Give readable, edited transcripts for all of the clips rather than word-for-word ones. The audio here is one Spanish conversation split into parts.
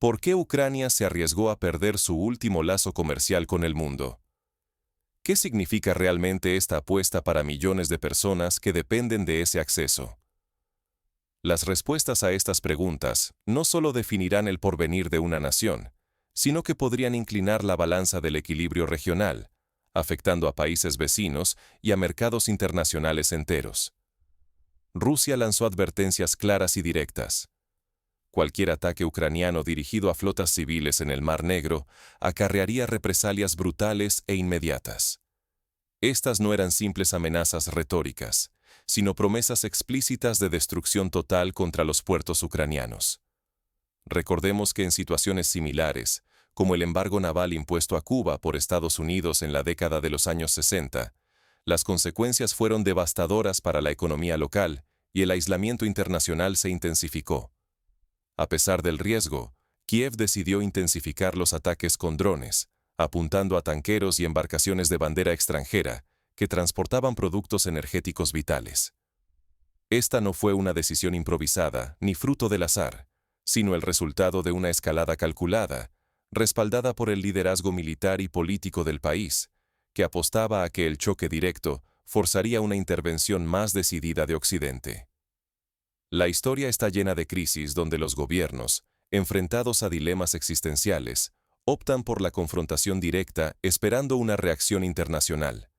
¿Por qué Ucrania se arriesgó a perder su último lazo comercial con el mundo? ¿Qué significa realmente esta apuesta para millones de personas que dependen de ese acceso? Las respuestas a estas preguntas no solo definirán el porvenir de una nación, sino que podrían inclinar la balanza del equilibrio regional, afectando a países vecinos y a mercados internacionales enteros. Rusia lanzó advertencias claras y directas. Cualquier ataque ucraniano dirigido a flotas civiles en el Mar Negro acarrearía represalias brutales e inmediatas. Estas no eran simples amenazas retóricas, sino promesas explícitas de destrucción total contra los puertos ucranianos. Recordemos que en situaciones similares, como el embargo naval impuesto a Cuba por Estados Unidos en la década de los años 60, las consecuencias fueron devastadoras para la economía local y el aislamiento internacional se intensificó. A pesar del riesgo, Kiev decidió intensificar los ataques con drones, apuntando a tanqueros y embarcaciones de bandera extranjera que transportaban productos energéticos vitales. Esta no fue una decisión improvisada ni fruto del azar, sino el resultado de una escalada calculada, respaldada por el liderazgo militar y político del país, que apostaba a que el choque directo forzaría una intervención más decidida de Occidente. La historia está llena de crisis donde los gobiernos, enfrentados a dilemas existenciales, optan por la confrontación directa esperando una reacción internacional.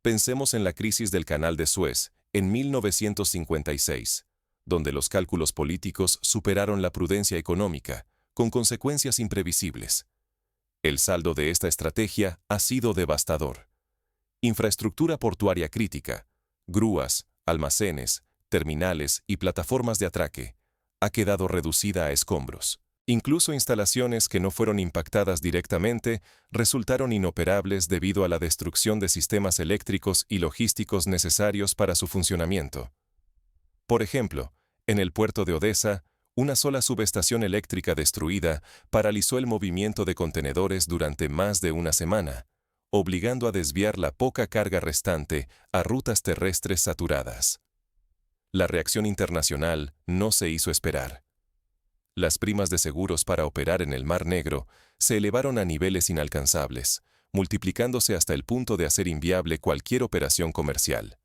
Pensemos en la crisis del Canal de Suez en 1956, donde los cálculos políticos superaron la prudencia económica, con consecuencias imprevisibles. El saldo de esta estrategia ha sido devastador. Infraestructura portuaria crítica, grúas, almacenes, terminales y plataformas de atraque, ha quedado reducida a escombros. Incluso instalaciones que no fueron impactadas directamente resultaron inoperables debido a la destrucción de sistemas eléctricos y logísticos necesarios para su funcionamiento. Por ejemplo, en el puerto de Odesa, una sola subestación eléctrica destruida paralizó el movimiento de contenedores durante más de una semana, obligando a desviar la poca carga restante a rutas terrestres saturadas. La reacción internacional no se hizo esperar. Las primas de seguros para operar en el Mar Negro se elevaron a niveles inalcanzables, multiplicándose hasta el punto de hacer inviable cualquier operación comercial.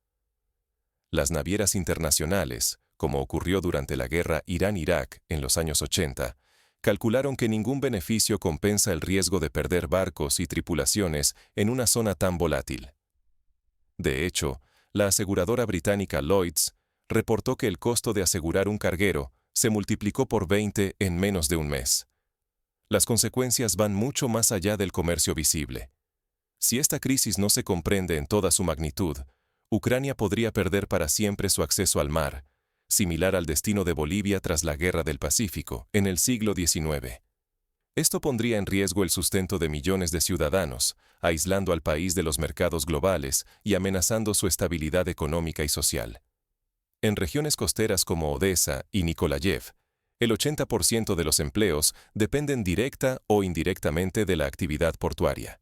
Las navieras internacionales, como ocurrió durante la guerra Irán-Irak en los años 80, calcularon que ningún beneficio compensa el riesgo de perder barcos y tripulaciones en una zona tan volátil. De hecho, la aseguradora británica Lloyds reportó que el costo de asegurar un carguero se multiplicó por 20 en menos de un mes. Las consecuencias van mucho más allá del comercio visible. Si esta crisis no se comprende en toda su magnitud, Ucrania podría perder para siempre su acceso al mar, similar al destino de Bolivia tras la Guerra del Pacífico, en el siglo XIX. Esto pondría en riesgo el sustento de millones de ciudadanos, aislando al país de los mercados globales y amenazando su estabilidad económica y social. En regiones costeras como Odesa y Nikolayev, el 80% de los empleos dependen directa o indirectamente de la actividad portuaria.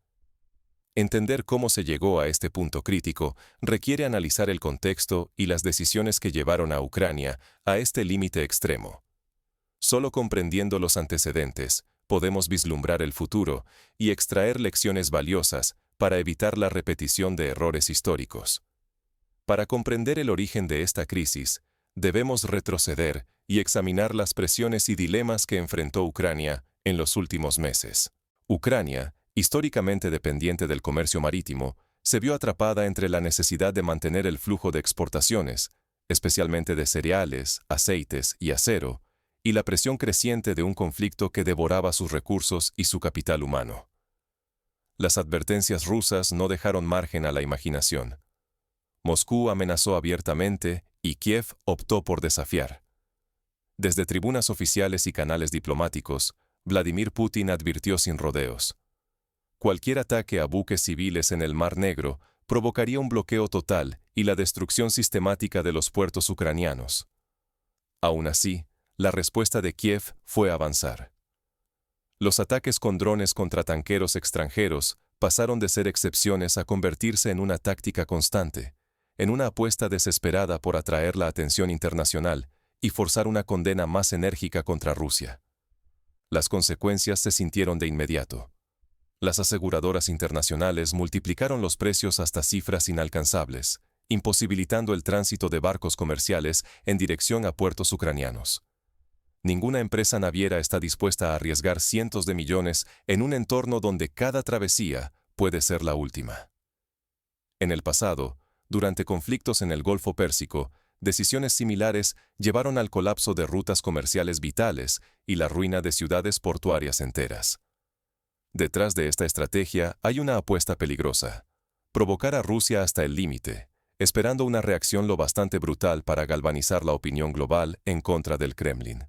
Entender cómo se llegó a este punto crítico requiere analizar el contexto y las decisiones que llevaron a Ucrania a este límite extremo. Solo comprendiendo los antecedentes, podemos vislumbrar el futuro y extraer lecciones valiosas para evitar la repetición de errores históricos. Para comprender el origen de esta crisis, debemos retroceder y examinar las presiones y dilemas que enfrentó Ucrania en los últimos meses. Ucrania, históricamente dependiente del comercio marítimo, se vio atrapada entre la necesidad de mantener el flujo de exportaciones, especialmente de cereales, aceites y acero, y la presión creciente de un conflicto que devoraba sus recursos y su capital humano. Las advertencias rusas no dejaron margen a la imaginación. Moscú amenazó abiertamente y Kiev optó por desafiar. Desde tribunas oficiales y canales diplomáticos, Vladimir Putin advirtió sin rodeos. Cualquier ataque a buques civiles en el Mar Negro provocaría un bloqueo total y la destrucción sistemática de los puertos ucranianos. Aún así, la respuesta de Kiev fue avanzar. Los ataques con drones contra tanqueros extranjeros pasaron de ser excepciones a convertirse en una táctica constante, en una apuesta desesperada por atraer la atención internacional y forzar una condena más enérgica contra Rusia. Las consecuencias se sintieron de inmediato. Las aseguradoras internacionales multiplicaron los precios hasta cifras inalcanzables, imposibilitando el tránsito de barcos comerciales en dirección a puertos ucranianos. Ninguna empresa naviera está dispuesta a arriesgar cientos de millones en un entorno donde cada travesía puede ser la última. En el pasado, durante conflictos en el Golfo Pérsico, decisiones similares llevaron al colapso de rutas comerciales vitales y la ruina de ciudades portuarias enteras. Detrás de esta estrategia hay una apuesta peligrosa: provocar a Rusia hasta el límite, esperando una reacción lo bastante brutal para galvanizar la opinión global en contra del Kremlin.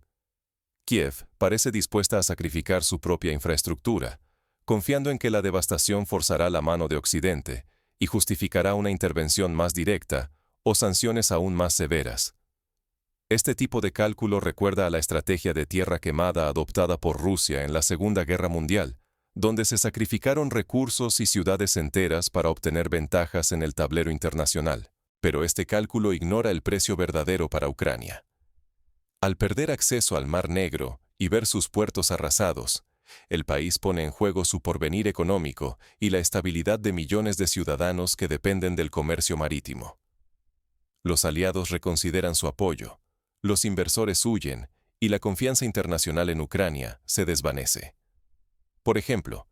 Kiev parece dispuesta a sacrificar su propia infraestructura, confiando en que la devastación forzará la mano de Occidente y justificará una intervención más directa o sanciones aún más severas. Este tipo de cálculo recuerda a la estrategia de tierra quemada adoptada por Rusia en la Segunda Guerra Mundial, donde se sacrificaron recursos y ciudades enteras para obtener ventajas en el tablero internacional. Pero este cálculo ignora el precio verdadero para Ucrania. Al perder acceso al Mar Negro y ver sus puertos arrasados, el país pone en juego su porvenir económico y la estabilidad de millones de ciudadanos que dependen del comercio marítimo. Los aliados reconsideran su apoyo, los inversores huyen y la confianza internacional en Ucrania se desvanece. Por ejemplo,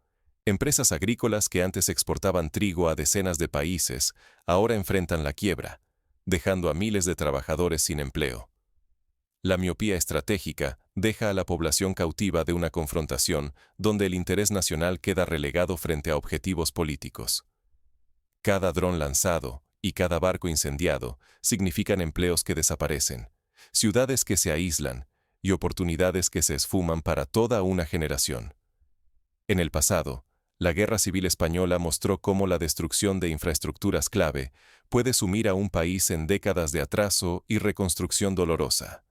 empresas agrícolas que antes exportaban trigo a decenas de países ahora enfrentan la quiebra, dejando a miles de trabajadores sin empleo. La miopía estratégica deja a la población cautiva de una confrontación donde el interés nacional queda relegado frente a objetivos políticos. Cada dron lanzado y cada barco incendiado significan empleos que desaparecen, ciudades que se aíslan y oportunidades que se esfuman para toda una generación. En el pasado, la Guerra Civil Española mostró cómo la destrucción de infraestructuras clave puede sumir a un país en décadas de atraso y reconstrucción dolorosa.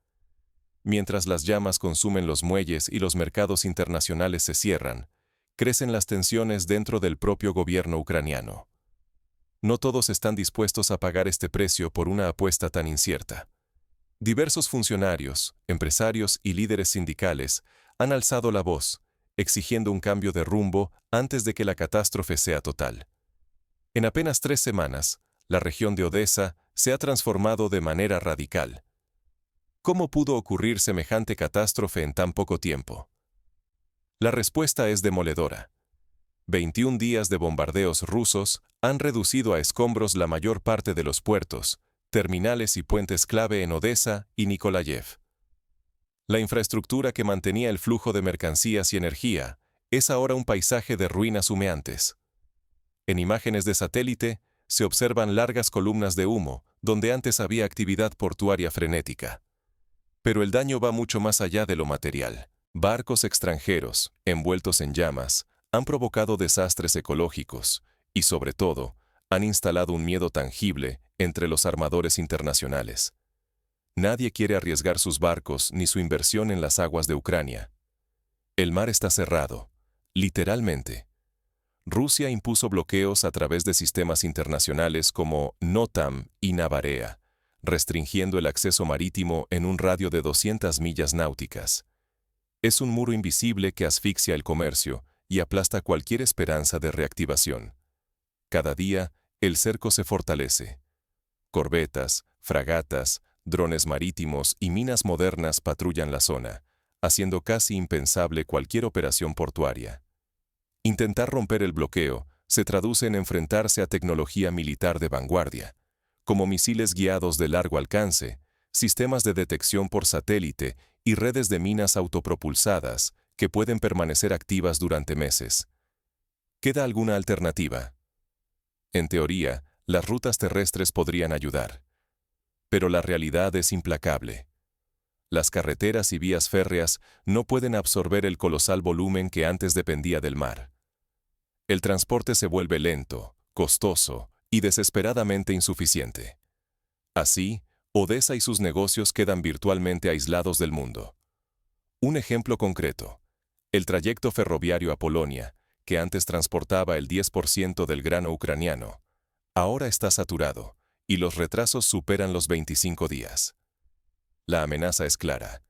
Mientras las llamas consumen los muelles y los mercados internacionales se cierran, crecen las tensiones dentro del propio gobierno ucraniano. No todos están dispuestos a pagar este precio por una apuesta tan incierta. Diversos funcionarios, empresarios y líderes sindicales han alzado la voz, exigiendo un cambio de rumbo antes de que la catástrofe sea total. En apenas 3 semanas, la región de Odesa se ha transformado de manera radical. ¿Cómo pudo ocurrir semejante catástrofe en tan poco tiempo? La respuesta es demoledora. 21 días de bombardeos rusos han reducido a escombros la mayor parte de los puertos, terminales y puentes clave en Odesa y Nikolayev. La infraestructura que mantenía el flujo de mercancías y energía es ahora un paisaje de ruinas humeantes. En imágenes de satélite se observan largas columnas de humo donde antes había actividad portuaria frenética. Pero el daño va mucho más allá de lo material. Barcos extranjeros, envueltos en llamas, han provocado desastres ecológicos y, sobre todo, han instalado un miedo tangible entre los armadores internacionales. Nadie quiere arriesgar sus barcos ni su inversión en las aguas de Ucrania. El mar está cerrado, literalmente. Rusia impuso bloqueos a través de sistemas internacionales como NOTAM y Navarea, restringiendo el acceso marítimo en un radio de 200 millas náuticas. Es un muro invisible que asfixia el comercio y aplasta cualquier esperanza de reactivación. Cada día, el cerco se fortalece. Corbetas, fragatas, drones marítimos y minas modernas patrullan la zona, haciendo casi impensable cualquier operación portuaria. Intentar romper el bloqueo se traduce en enfrentarse a tecnología militar de vanguardia, como misiles guiados de largo alcance, sistemas de detección por satélite y redes de minas autopropulsadas que pueden permanecer activas durante meses. ¿Queda alguna alternativa? En teoría, las rutas terrestres podrían ayudar. Pero la realidad es implacable. Las carreteras y vías férreas no pueden absorber el colosal volumen que antes dependía del mar. El transporte se vuelve lento, costoso y desesperadamente insuficiente. Así, Odesa y sus negocios quedan virtualmente aislados del mundo. Un ejemplo concreto: el trayecto ferroviario a Polonia, que antes transportaba el 10% del grano ucraniano, ahora está saturado, y los retrasos superan los 25 días. La amenaza es clara.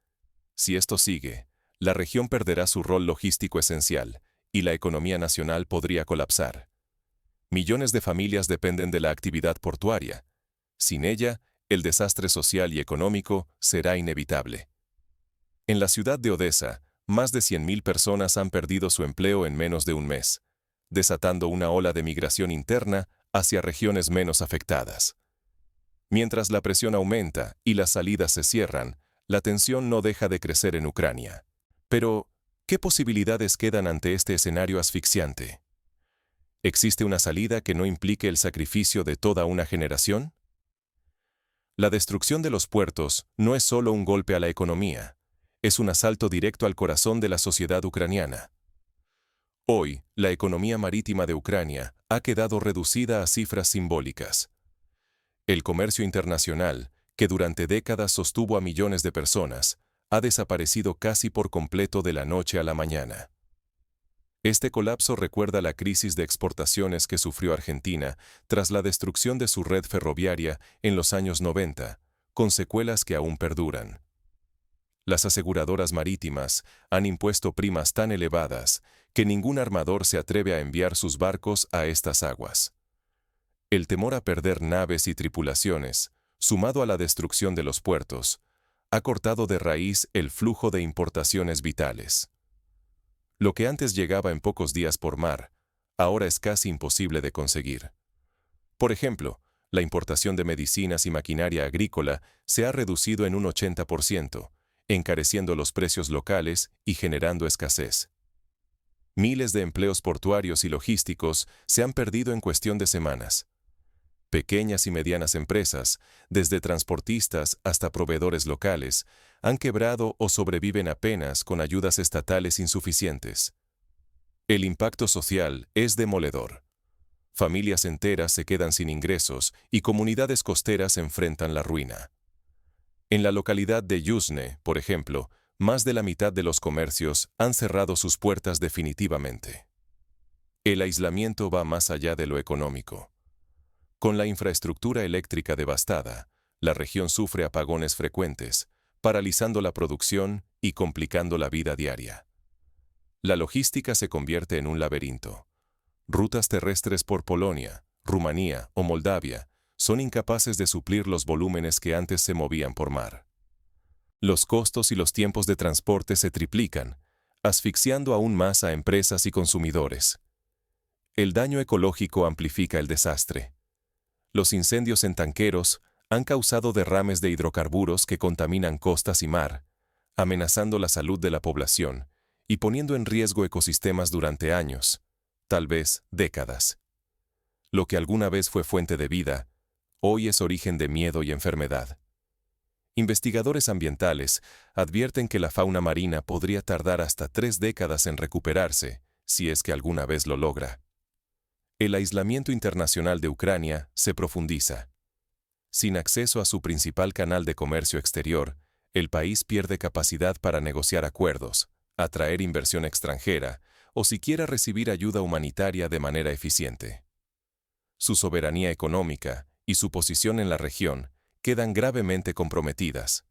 Si esto sigue, la región perderá su rol logístico esencial, y la economía nacional podría colapsar. Millones de familias dependen de la actividad portuaria. Sin ella, el desastre social y económico será inevitable. En la ciudad de Odesa, más de 100.000 personas han perdido su empleo en menos de un mes, desatando una ola de migración interna hacia regiones menos afectadas. Mientras la presión aumenta y las salidas se cierran, la tensión no deja de crecer en Ucrania. Pero, ¿qué posibilidades quedan ante este escenario asfixiante? ¿Existe una salida que no implique el sacrificio de toda una generación? La destrucción de los puertos no es solo un golpe a la economía, es un asalto directo al corazón de la sociedad ucraniana. Hoy, la economía marítima de Ucrania ha quedado reducida a cifras simbólicas. El comercio internacional, que durante décadas sostuvo a millones de personas, ha desaparecido casi por completo de la noche a la mañana. Este colapso recuerda la crisis de exportaciones que sufrió Argentina tras la destrucción de su red ferroviaria en los años 90, con secuelas que aún perduran. Las aseguradoras marítimas han impuesto primas tan elevadas que ningún armador se atreve a enviar sus barcos a estas aguas. El temor a perder naves y tripulaciones, sumado a la destrucción de los puertos, ha cortado de raíz el flujo de importaciones vitales. Lo que antes llegaba en pocos días por mar, ahora es casi imposible de conseguir. Por ejemplo, la importación de medicinas y maquinaria agrícola se ha reducido en un 80%, encareciendo los precios locales y generando escasez. Miles de empleos portuarios y logísticos se han perdido en cuestión de semanas. Pequeñas y medianas empresas, desde transportistas hasta proveedores locales, han quebrado o sobreviven apenas con ayudas estatales insuficientes. El impacto social es demoledor. Familias enteras se quedan sin ingresos y comunidades costeras enfrentan la ruina. En la localidad de Yuzhne, por ejemplo, más de la mitad de los comercios han cerrado sus puertas definitivamente. El aislamiento va más allá de lo económico. Con la infraestructura eléctrica devastada, la región sufre apagones frecuentes, paralizando la producción y complicando la vida diaria. La logística se convierte en un laberinto. Rutas terrestres por Polonia, Rumanía o Moldavia son incapaces de suplir los volúmenes que antes se movían por mar. Los costos y los tiempos de transporte se triplican, asfixiando aún más a empresas y consumidores. El daño ecológico amplifica el desastre. Los incendios en tanqueros han causado derrames de hidrocarburos que contaminan costas y mar, amenazando la salud de la población y poniendo en riesgo ecosistemas durante años, tal vez décadas. Lo que alguna vez fue fuente de vida, hoy es origen de miedo y enfermedad. Investigadores ambientales advierten que la fauna marina podría tardar hasta 3 décadas en recuperarse, si es que alguna vez lo logra. El aislamiento internacional de Ucrania se profundiza. Sin acceso a su principal canal de comercio exterior, el país pierde capacidad para negociar acuerdos, atraer inversión extranjera o siquiera recibir ayuda humanitaria de manera eficiente. Su soberanía económica y su posición en la región quedan gravemente comprometidas.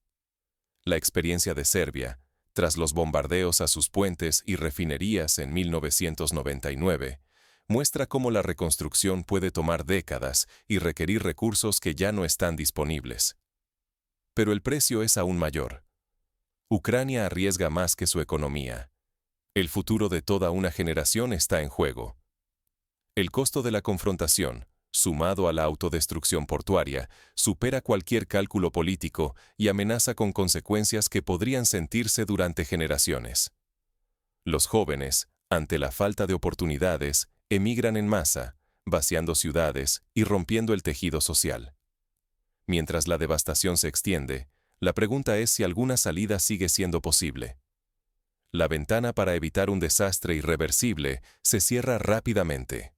La experiencia de Serbia, tras los bombardeos a sus puentes y refinerías en 1999, muestra cómo la reconstrucción puede tomar décadas y requerir recursos que ya no están disponibles. Pero el precio es aún mayor. Ucrania arriesga más que su economía. El futuro de toda una generación está en juego. El costo de la confrontación, sumado a la autodestrucción portuaria, supera cualquier cálculo político y amenaza con consecuencias que podrían sentirse durante generaciones. Los jóvenes, ante la falta de oportunidades, emigran en masa, vaciando ciudades y rompiendo el tejido social. Mientras la devastación se extiende, la pregunta es si alguna salida sigue siendo posible. La ventana para evitar un desastre irreversible se cierra rápidamente.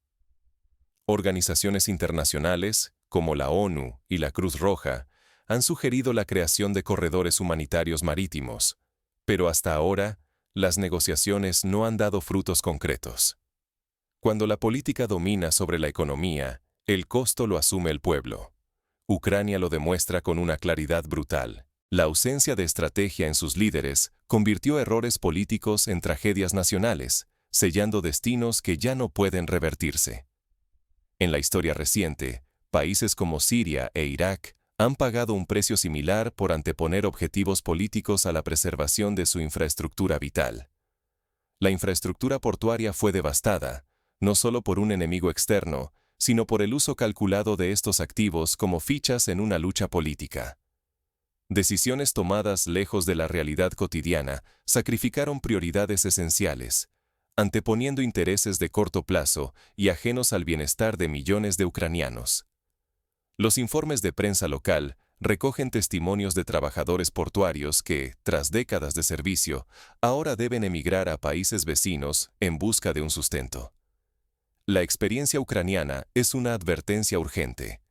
Organizaciones internacionales, como la ONU y la Cruz Roja, han sugerido la creación de corredores humanitarios marítimos, pero hasta ahora, las negociaciones no han dado frutos concretos. Cuando la política domina sobre la economía, el costo lo asume el pueblo. Ucrania lo demuestra con una claridad brutal. La ausencia de estrategia en sus líderes convirtió errores políticos en tragedias nacionales, sellando destinos que ya no pueden revertirse. En la historia reciente, países como Siria e Irak han pagado un precio similar por anteponer objetivos políticos a la preservación de su infraestructura vital. La infraestructura portuaria fue devastada, no solo por un enemigo externo, sino por el uso calculado de estos activos como fichas en una lucha política. Decisiones tomadas lejos de la realidad cotidiana sacrificaron prioridades esenciales, anteponiendo intereses de corto plazo y ajenos al bienestar de millones de ucranianos. Los informes de prensa local recogen testimonios de trabajadores portuarios que, tras décadas de servicio, ahora deben emigrar a países vecinos en busca de un sustento. La experiencia ucraniana es una advertencia urgente.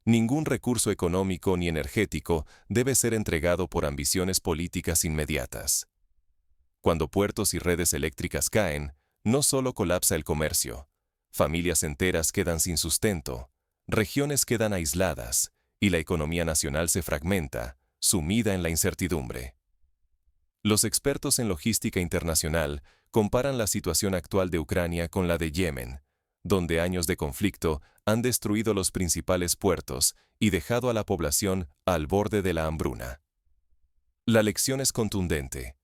Ningún recurso económico ni energético debe ser entregado por ambiciones políticas inmediatas. Cuando puertos y redes eléctricas caen, no solo colapsa el comercio, familias enteras quedan sin sustento, regiones quedan aisladas y la economía nacional se fragmenta, sumida en la incertidumbre. Los expertos en logística internacional comparan la situación actual de Ucrania con la de Yemen, donde años de conflicto han destruido los principales puertos y dejado a la población al borde de la hambruna. La lección es contundente.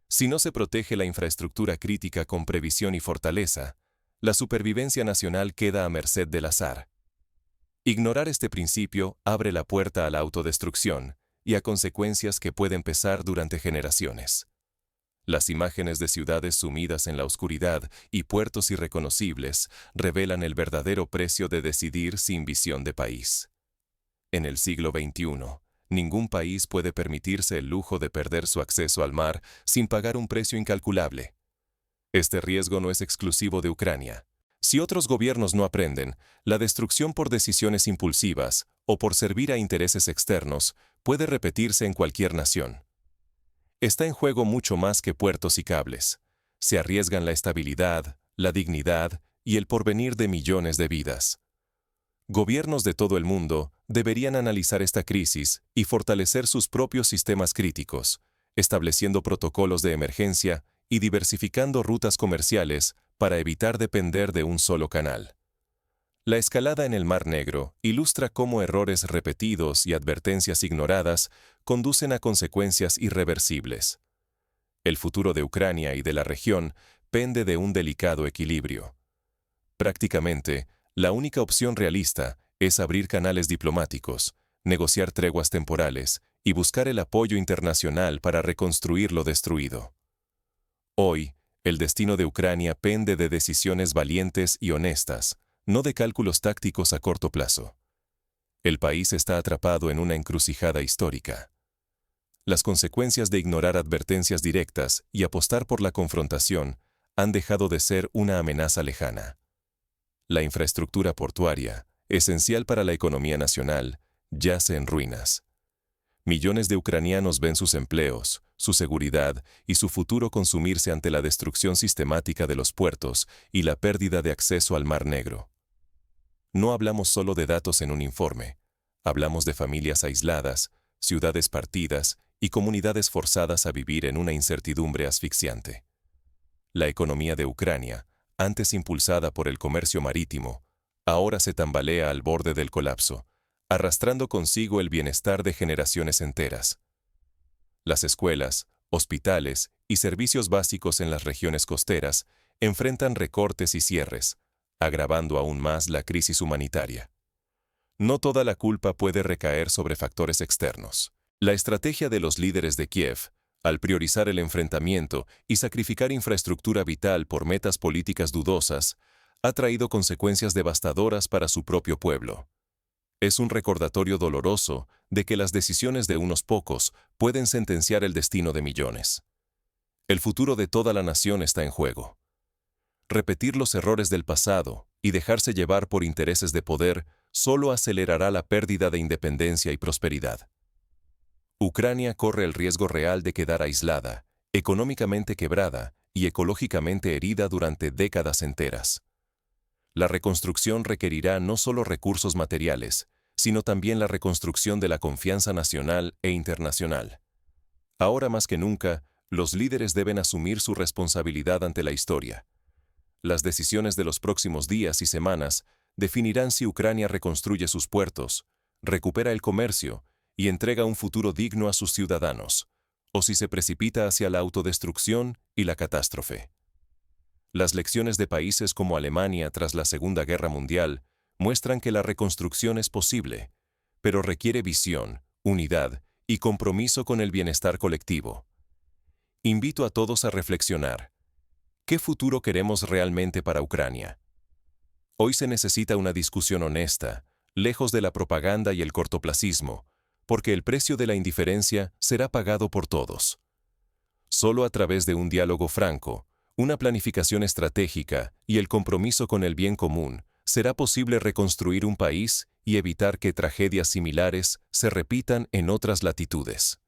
Si no se protege la infraestructura crítica con previsión y fortaleza, la supervivencia nacional queda a merced del azar. Ignorar este principio abre la puerta a la autodestrucción y a consecuencias que pueden pesar durante generaciones. Las imágenes de ciudades sumidas en la oscuridad y puertos irreconocibles revelan el verdadero precio de decidir sin visión de país. En el siglo XXI, ningún país puede permitirse el lujo de perder su acceso al mar sin pagar un precio incalculable. Este riesgo no es exclusivo de Ucrania. Si otros gobiernos no aprenden, la destrucción por decisiones impulsivas o por servir a intereses externos puede repetirse en cualquier nación. Está en juego mucho más que puertos y cables. Se arriesgan la estabilidad, la dignidad y el porvenir de millones de vidas. Gobiernos de todo el mundo deberían analizar esta crisis y fortalecer sus propios sistemas críticos, estableciendo protocolos de emergencia y diversificando rutas comerciales para evitar depender de un solo canal. La escalada en el Mar Negro ilustra cómo errores repetidos y advertencias ignoradas conducen a consecuencias irreversibles. El futuro de Ucrania y de la región pende de un delicado equilibrio. Prácticamente, la única opción realista es abrir canales diplomáticos, negociar treguas temporales y buscar el apoyo internacional para reconstruir lo destruido. Hoy, el destino de Ucrania pende de decisiones valientes y honestas, no de cálculos tácticos a corto plazo. El país está atrapado en una encrucijada histórica. Las consecuencias de ignorar advertencias directas y apostar por la confrontación han dejado de ser una amenaza lejana. La infraestructura portuaria, esencial para la economía nacional, yace en ruinas. Millones de ucranianos ven sus empleos, su seguridad y su futuro consumirse ante la destrucción sistemática de los puertos y la pérdida de acceso al Mar Negro. No hablamos solo de datos en un informe, hablamos de familias aisladas, ciudades partidas y comunidades forzadas a vivir en una incertidumbre asfixiante. La economía de Ucrania, antes impulsada por el comercio marítimo, ahora se tambalea al borde del colapso, arrastrando consigo el bienestar de generaciones enteras. Las escuelas, hospitales y servicios básicos en las regiones costeras enfrentan recortes y cierres, agravando aún más la crisis humanitaria. No toda la culpa puede recaer sobre factores externos. La estrategia de los líderes de Kiev, al priorizar el enfrentamiento y sacrificar infraestructura vital por metas políticas dudosas, ha traído consecuencias devastadoras para su propio pueblo. Es un recordatorio doloroso de que las decisiones de unos pocos pueden sentenciar el destino de millones. El futuro de toda la nación está en juego. Repetir los errores del pasado y dejarse llevar por intereses de poder solo acelerará la pérdida de independencia y prosperidad. Ucrania corre el riesgo real de quedar aislada, económicamente quebrada y ecológicamente herida durante décadas enteras. La reconstrucción requerirá no solo recursos materiales, sino también la reconstrucción de la confianza nacional e internacional. Ahora más que nunca, los líderes deben asumir su responsabilidad ante la historia. Las decisiones de los próximos días y semanas definirán si Ucrania reconstruye sus puertos, recupera el comercio y entrega un futuro digno a sus ciudadanos, o si se precipita hacia la autodestrucción y la catástrofe. Las lecciones de países como Alemania tras la Segunda Guerra Mundial muestran que la reconstrucción es posible, pero requiere visión, unidad y compromiso con el bienestar colectivo. Invito a todos a reflexionar. ¿Qué futuro queremos realmente para Ucrania? Hoy se necesita una discusión honesta, lejos de la propaganda y el cortoplacismo, porque el precio de la indiferencia será pagado por todos. Solo a través de un diálogo franco, una planificación estratégica y el compromiso con el bien común, será posible reconstruir un país y evitar que tragedias similares se repitan en otras latitudes.